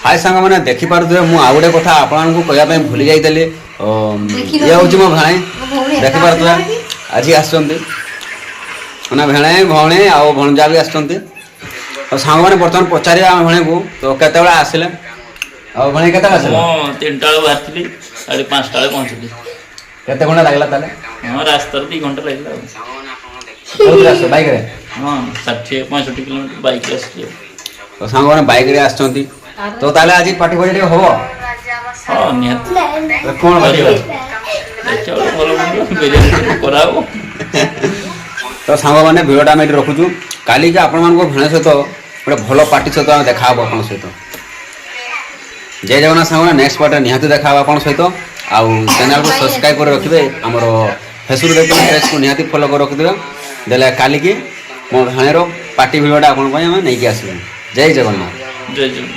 हाय सांग मैंने देखी पारे मुझे आउ गोटे कथा आपको कहवाई भूली जाइली ये हूँ मो भाई देखी पारे आज आसना भेणे भौणी आउ भणजा भी आसुँच सांग मैंने बर्तमान पचार भेणे को तो केत आसिले भणे के आसिले 3टा बाहरी 5टा पहुँचली केते घंटा लगला ताले हाँ रास्ता 2 घंटा लगला बाइक रे हाँ 60-65 किलोमीटर बाइक तो सांग मैंने बाइक रे आसुँच तो ताले आज पार्टी फाटी हम हाँ निहत कौन पार्टी तो सांग मैंने भिडियोटा आम ये रखुचु काली के आपण भेण सहित गोटे भल पार्टी सहित देखा आप सहित जय जगन्नाथ सांग नेक्स्ट पार्ट निहाती देखा आप सहित आउ चैनल को सब्सक्राइब कर रखिए आमर फेसबुक देखते पेज को निहाती फॉलो कर रखिए देले काली की मो भेणर पार्टी भिडियोटा आपन नहीं आसबे जय जगन्नाथ जय जगन्नाथ।